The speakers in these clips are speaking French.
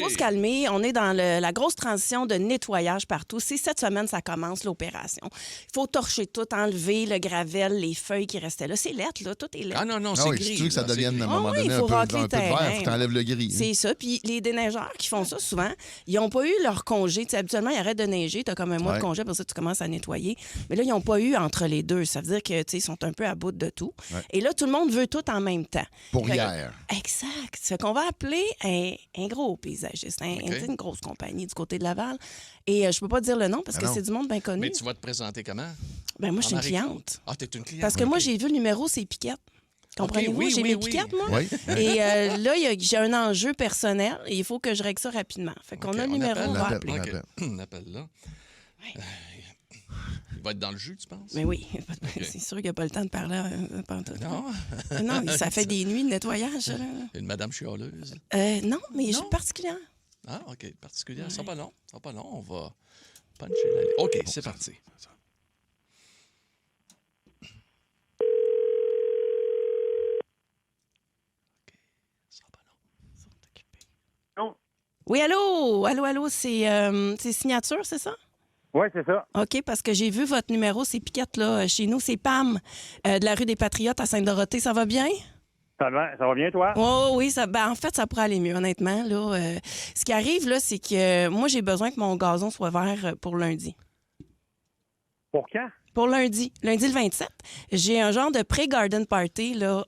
faut se calmer. On est dans la grosse transition de nettoyage partout. C'est cette semaine, ça commence l'opération. Il faut torcher tout, enlever le gravel, les feuilles qui restaient là. C'est lettre, là. Tout est lettre. Ah non, Ah c'est oui, gris. si tu veux que ça là, devienne c'est à un gris. moment Ah oui, donné il un faut peu racler le de vert, terrain. faut t'enlèves le gris. C'est ça. Puis les déneigeurs qui font ça souvent, ils n'ont pas eu leur congé. Tu sais, habituellement, ils arrêtent de neiger. Tu as comme un mois de congé, pour ça, tu commences à nettoyer. Mais là, ils n'ont pas eu entre les deux. Ça veut dire que, tu sais, ils sont un peu à bout de tout. Ouais. Et là, tout le monde veut tout en même temps. Pour Fait que- hier. Exact. Ça fait qu'on va appeler un gros paysagiste, une grosse compagnie du côté de Laval. Et je peux pas dire le nom parce que non. c'est du monde bien connu. Mais tu vas te présenter comment? Ben moi, je suis une Marie-Claude? cliente. Ah, t'es une cliente. Parce que moi, j'ai vu le numéro, c'est Piquette. Comprenez-vous? oui, J'ai oui, mes oui. piquettes, moi. Oui. Et là, j'ai un enjeu personnel et il faut que je règle ça rapidement. Fait qu'on a le numéro, on va appeler. On appelle. On appelle là. Il va être dans le jus, tu penses? Mais oui, c'est sûr qu'il n'y a pas le temps de parler pantoute. Non? Non, ça fait des nuits de nettoyage, ça, là. Une madame chialeuse. Non, mais je suis Non? particulière. Ah, OK. Particulière. Ça sera pas long. Ça sera pas long. On va puncher la ligne. OK, c'est parti. Oui, allô? Allô, c'est Signature, c'est ça? Oui, c'est ça. OK, parce que j'ai vu votre numéro, c'est Piquette, là, chez nous. C'est Pam, de la rue des Patriotes à Sainte-Dorothée. Ça va bien? Ça va bien, toi? Oh, oui, en fait, ça pourrait aller mieux, honnêtement. Là, ce qui arrive, là, c'est que moi, j'ai besoin que mon gazon soit vert pour lundi. Pour quand? Pour lundi le 27, j'ai un genre de pré-garden party. Là,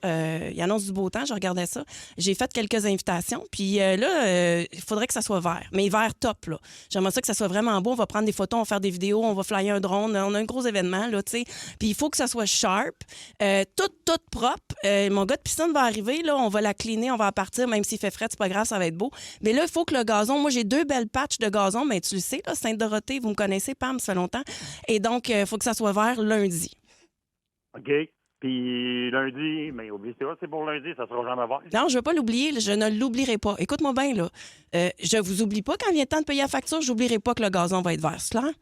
il annonce du beau temps, je regardais ça. J'ai fait quelques invitations. Puis il faudrait que ça soit vert. Mais vert top, là. J'aimerais ça que ça soit vraiment beau. On va prendre des photos, on va faire des vidéos, on va flyer un drone. On a un gros événement, là, tu sais. Puis il faut que ça soit sharp, tout propre. Mon gars de piscine va arriver, là. On va la cleaner, on va en partir. Même s'il fait frais, c'est pas grave, ça va être beau. Mais là, il faut que le gazon... Moi, j'ai 2 belles patchs de gazon, mais tu le sais, là, Sainte-Dorothée, vous me connaissez, Pam, ça fait longtemps. Et donc, il faut que ça soit vert lundi. OK. Puis lundi, mais oublie ça, c'est pour lundi, ça sera jamais vert. Non, je ne veux pas l'oublier. Je ne l'oublierai pas. Écoute-moi bien, là. Je vous oublie pas quand vient le temps de payer la facture. J'oublierai pas que le gazon va être vert. C'est clair?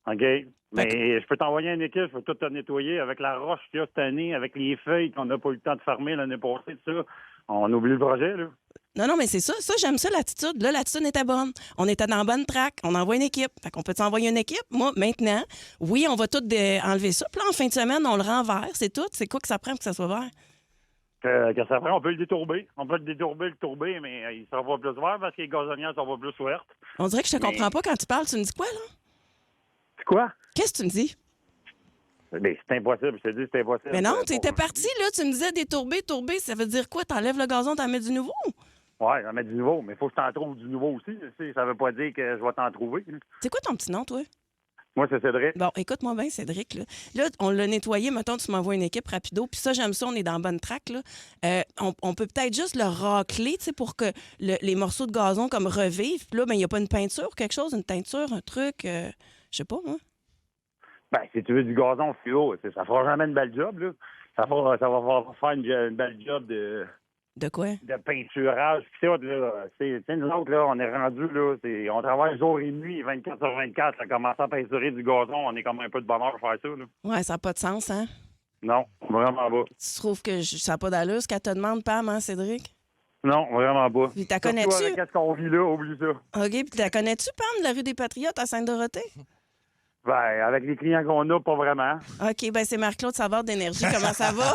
OK. Mais je peux t'envoyer une équipe, je peux tout te nettoyer avec la roche qu'il y a cette année, avec les feuilles qu'on n'a pas eu le temps de fermer l'année passée, tout ça. On oublie le projet, là. Non, mais c'est ça. Ça, j'aime ça, l'attitude. Là, l'attitude était bonne. On était dans la bonne track. On envoie une équipe. Fait qu'on peut t'envoyer une équipe? Moi, maintenant, oui, on va tout enlever ça. Puis là, en fin de semaine, on le rend vert. C'est tout. C'est quoi que ça prend pour que ça soit vert? Que ça prend, on peut le détourber. On peut le tourber, mais il s'en va plus vert parce que les gazonnières s'en vont plus vertes. On dirait que je te comprends pas quand tu parles. Tu me dis quoi, là? C'est quoi? Qu'est-ce que tu me dis? Mais c'est impossible, je te dis, c'est impossible. Mais non, tu étais parti, là. Tu me disais détourber, tourber. Ça veut dire quoi? T'enlèves le gazon, t'en mets du nouveau? Ouais, j'en mets du nouveau, mais il faut que je t'en trouve du nouveau aussi. Tu sais, ça veut pas dire que je vais t'en trouver. C'est quoi ton petit nom, toi? Moi, c'est Cédric. Bon, écoute-moi bien, Cédric. Là, on l'a nettoyé. Mettons, tu m'envoies une équipe rapido. Puis ça, j'aime ça, on est dans la bonne track. Là. On peut peut-être juste le racler, tu sais, pour que les morceaux de gazon comme revivent. Puis là, il n'y a pas une peinture, quelque chose, une teinture, un truc, je sais pas, moi. Ben, si tu veux du gazon fluo, ça fera jamais une belle job, là. Ça va faire une belle job De quoi? de peinturage. Puis ça, là, nous autres, là, on est rendu, là, on travaille jour et nuit, 24 sur 24. Ça commence à peinturer du gazon, on est comme un peu de bonheur à faire ça, là. Ouais, ça n'a pas de sens, hein? Non, vraiment pas. Tu trouves que ça n'a pas d'allure, ce qu'elle te demande, Pam, hein, Cédric? Non, vraiment pas. Puis t'as Surtout connais-tu? avec qu'est-ce qu'on vit là, oublie ça. OK, puis t'as connais-tu, Pam, de la rue des Patriotes à Sainte-Dorothée? Ben, avec les clients qu'on a, pas vraiment. OK, ben c'est Marc-Claude Savard d'Énergie. Comment ça va?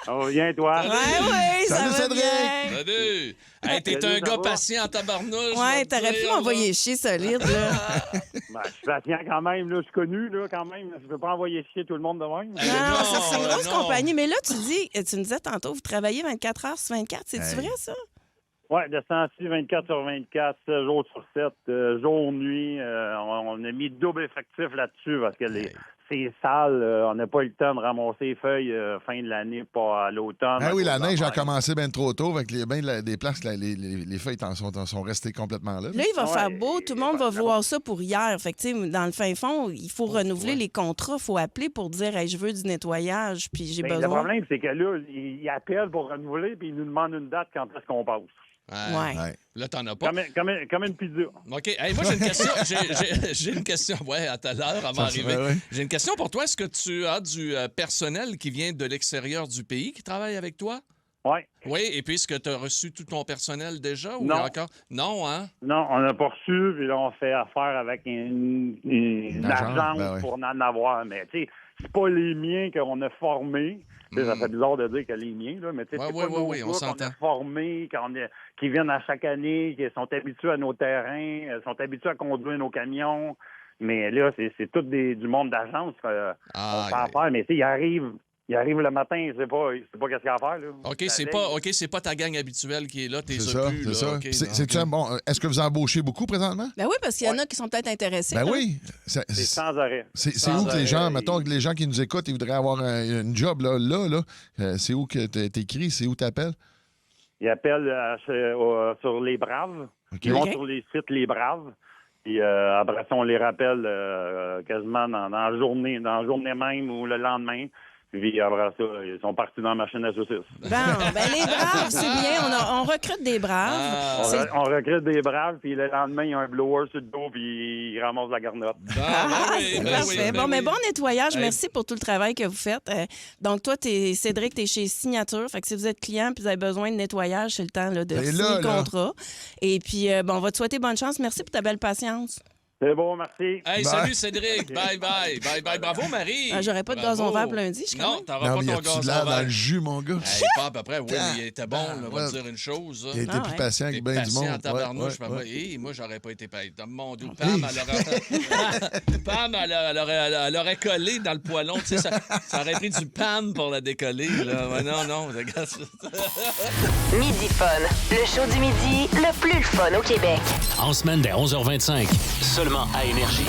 Oh, viens, toi. Oui, ça Salut, va Cédric! bien. Salut! Hey, t'es Salut, un ça gars va? patient en tabarnouche. Ouais, je vais te t'aurais pu dire, m'envoyer là. chier solide, là. Ben, je suis patient quand même, là. Je suis connu, là, quand même. Je peux pas envoyer chier tout le monde de même. Non, non, c'est une grosse non. compagnie. Mais là, tu me disais tantôt, vous travaillez 24 heures sur 24. C'est-tu Hey. vrai, ça? Ouais, de 106, 24 sur 24, 7 jours sur 7, jour, nuit. On a mis double effectif là-dessus parce que c'est sale. On n'a pas eu le temps de ramasser les feuilles fin de l'année, pas à l'automne. Ah oui, la À cause neige a de la commencé bien trop tôt, avec des places, les feuilles sont restées complètement là. Là, il va Ouais, faire beau. Tout le monde va ouais. voir ça pour hier. Fait que, tu sais, dans le fin fond, il faut renouveler ouais. les contrats. Il faut appeler pour dire, hey, je veux du nettoyage, puis j'ai Ben, le besoin. problème, c'est que là, ils appellent pour renouveler puis ils nous demandent une date quand est-ce qu'on passe. Ouais. Ouais. Là, t'en as pas. Comme une pizza. OK. Hey, moi, j'ai une question. J'ai une question. Ouais, à tout à l'heure, avant d'arriver. Ouais. J'ai une question pour toi. Est-ce que tu as du personnel qui vient de l'extérieur du pays qui travaille avec toi? Oui. Oui, et puis est-ce que tu as reçu tout ton personnel déjà ou Non. encore? Non, hein? Non, on n'a pas reçu, puis là, on fait affaire avec une agence, agence ben oui. pour en avoir. Mais, tu sais, c'est pas les miens qu'on a formés. Tu sais, ça fait bizarre de dire que les miens, là, mais tu sais, Ouais, c'est ouais, pas nos ouais, on gars qu'on s'entend. a formés, qui viennent à chaque année, qui sont habitués à nos terrains, sont habitués à conduire nos camions. Mais là, c'est tout du monde d'agence qu'on Ah, fait affaire. Mais tu sais, il arrive le matin, il sait pas qu'est-ce qu'il y a à faire. Là. c'est pas ta gang habituelle qui est là, t'es C'est ça, plus, c'est là. ça. OK, C'est- non, c'est-tu OK. un bon. Est-ce que vous embauchez beaucoup présentement? Ben oui, parce qu'il y en a qui sont peut-être intéressés. Ben là. oui. C'est sans arrêt. C'est Sans où que les gens, arrêt. mettons que les gens qui nous écoutent, ils voudraient avoir un job là, c'est où que t'écris, c'est où t'appelles? Ils appellent sur Les Braves. OK. Ils vont OK. sur les sites Les Braves. Puis après ça, on les rappelle quasiment dans la journée même ou le lendemain. Puis après ça, ils sont partis dans la machine à saucisses. Bon, ben les braves, c'est bien. On recrute des braves. Ah. C'est- On recrute des braves, puis le lendemain, ils ont un blower sur le dos, puis ils ramassent la garnotte. Ben oui, C'est ben parfait. oui, ben Bon, mais oui. bon nettoyage. Hey. Merci pour tout le travail que vous faites. Donc, toi, Cédric, tu es chez Signature. Fait que si vous êtes client et vous avez besoin de nettoyage, c'est le temps là, de Ben signer là, le là. contrat. Et puis, on va te souhaiter bonne chance. Merci pour ta belle patience. C'est bon, merci. Hey, Bye. salut Cédric. Bye, bye. Bye, bye. Bravo, Marie. J'aurais pas de Bravo. gazon vert pour lundi, je suis Non, quand t'auras Non, pas mais y ton a-tu gazon de l'air dans vert. le jus, mon gars? Hey, pas à peu près. Oui, mais il était bon, là, on va ouais. te dire une chose. Il a été Ah plus ouais. patient T'es que bien du patient monde. en tabarnouche. Ouais, Moi, ouais. hey, moi, j'aurais pas été patient. Mon Dieu, Hey. elle aurait collé dans le poêlon. Tu sais, ça aurait pris du Pam pour la décoller. Là. Ouais, non, regarde ça. Midi Fun, le show du midi le plus le fun au Québec. En semaine dès 11h25, seulement à Énergie.